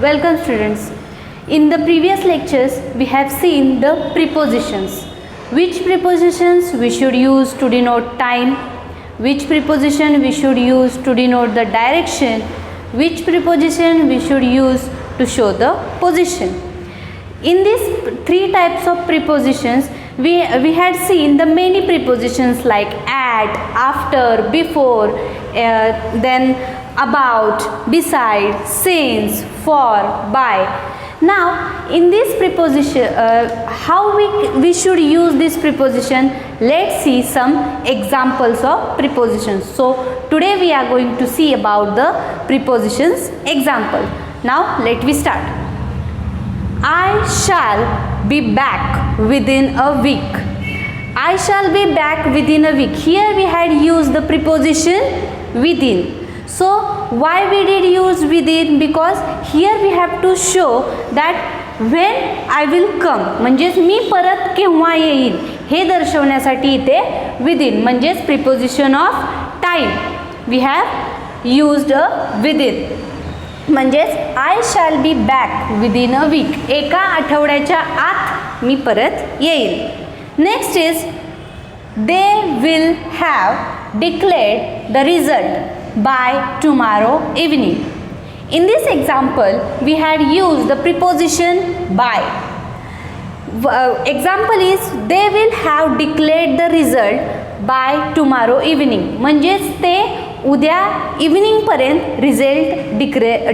Welcome students. In the previous lectures we have seen the prepositions. Which prepositions we should use to denote time, which preposition we should use to denote the direction, which preposition we should use to show the position. In these three types of prepositions we had seen the many prepositions like at, after, before, then about, beside, since, for, by. Now in this preposition how we should use this preposition, let's see some examples of prepositions. So today we are going to see about the prepositions example. Now let me start. I shall be back within a week. I shall be back within a week. Here we had used the preposition within. So why we did use within? Because here we have to show that when I will come, म्हणजेच मी परत केव्हा येईल हे दर्शवण्यासाठी इथे within म्हणजेच preposition of time we have used a within. म्हणजेच I shall be back within a week, एका आठवड्याच्या आत मी परत येईल. Next is they will have declared the result by tomorrow evening. In this example we had used the preposition by. Example is they will have declared the result by tomorrow evening. म्हणजेच ते उद्या evening पर्यंत result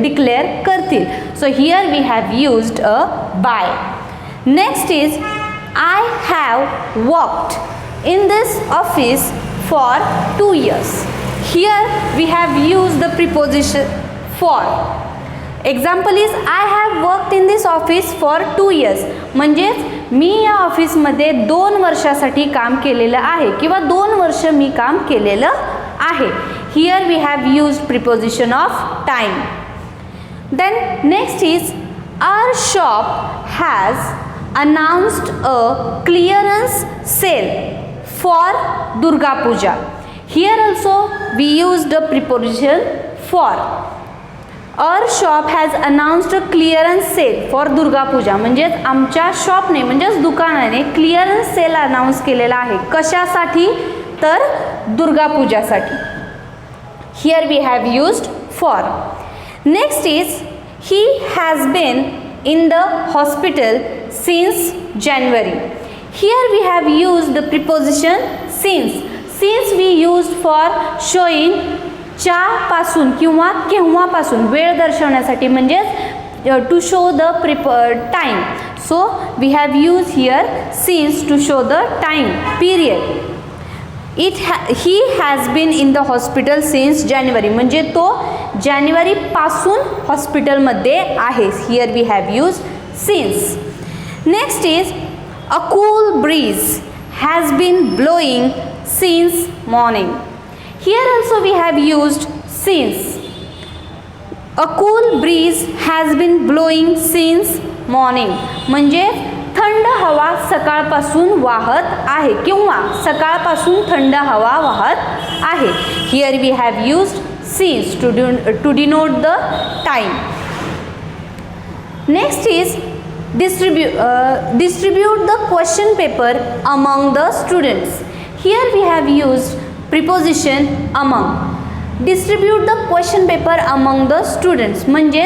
declare करतील. So here we have used a by. Next is I have worked in this office for 2 years. Here we have used the preposition for. Example is I have worked in this office for 2 years. म्हणजेच मी या ऑफिसमध्ये 2 वर्षासाठी काम केलेलं आहे किंवा 2 वर्ष मी काम केलेलं आहे. Here we have used preposition of time. Then next is our shop has announced a clearance sale for Durga Puja. Here also we used the preposition for. Our shop has announced a clearance sale for Durga Puja. म्हणजेच आमच्या शॉपने म्हणजेच दुकानाने clearance cell announce केलेला आहे. कशासाठी? तर Durga पूजासाठी. Here we have used for. Next is he has been in the hospital since January. Here we have used the preposition since. Since we used for showing च्या पासून किंवा केव्हापासून वेळ दर्शवण्यासाठी म्हणजेच to show the time. So we have use here since to show the time period. he has been in the hospital since January. म्हणजे तो जानेवारीपासून हॉस्पिटलमध्ये आहे. Here we have used since. Next is a cool breeze has been blowing since morning. Here also we have used since. A cool breeze has been blowing since morning. म्हणजे थंड हवा सकाळपासून वाहत आहे किंवा सकाळपासून थंड हवा वाहत आहे. Here we have used since to denote the time. Next is distribute the question paper among the students. Here we have used preposition among. Distribute the question paper among the students म्हणजे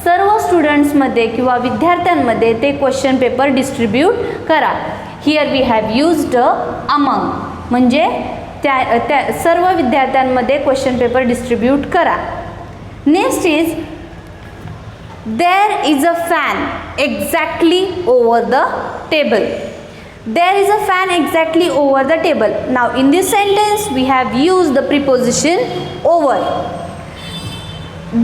सर्व स्टुडंट्समध्ये किंवा विद्यार्थ्यांमध्ये ते question paper distribute करा. Here we have used among म्हणजे त्या सर्व विद्यार्थ्यांमध्ये question paper distribute करा. Next is there is a fan exactly over the table. There is a fan exactly over the table. Now in this sentence we have used the preposition over.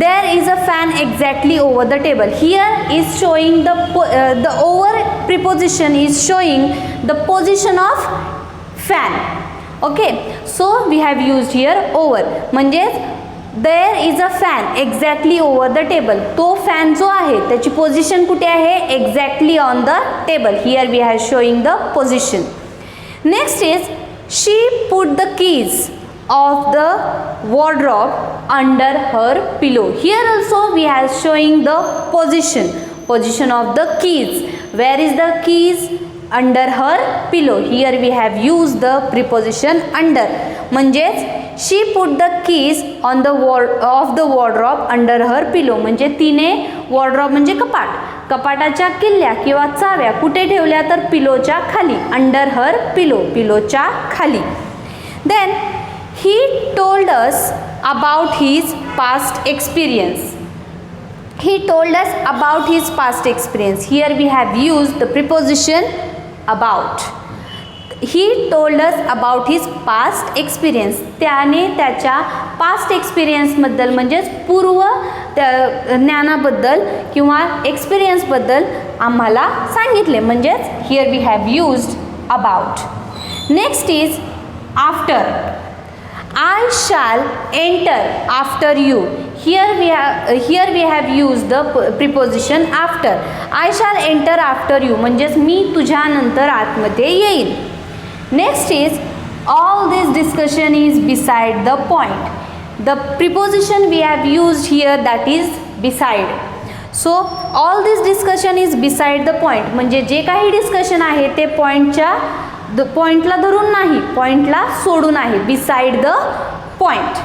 There is a fan exactly over the table. Here is showing the over preposition is showing the position of fan. Okay, so we have used here over. म्हणजेच there is a fan exactly over the table. तो fan जो आहे त्याची position कुठे आहे? Exactly on the table. Here we are showing the position. Next is she put the keys of the wardrobe under her pillow. Here also we are showing the position of the keys. Where is the keys? Under her pillow. Here we have used the preposition under. म्हणजेच she put the keys on the of the wardrobe under her pillow. म्हणजे तिने wardrobe म्हणजे कपाटाच्या किल्ल्या किंवा चाव्या कुठे ठेवल्या तर पिलोच्या खाली. अंडर हर पिलो, पिलोच्या खाली. Then he told us about his past experience. He told us about his past experience. Here we have used the preposition about. He told us about his past experience. त्याने त्याच्या past experience बद्दल म्हणजेच पूर्व ज्ञानाबद्दल किंवा एक्सपिरियन्सबद्दल आम्हाला सांगितले. म्हणजेच here we have used about. Next is after. I shall enter after you. Here we have used the preposition after. I shall enter after you म्हणजेच मी तुझ्या नंतर आतमध्ये येईल. Next is all this discussion is beside the point. The preposition we have used here, that is beside. So all this discussion is beside the point. म्हणजे जे काही discussion आहे ते पॉइंटला धरून नाही, पॉइंटला सोडून आहे. Beside the point.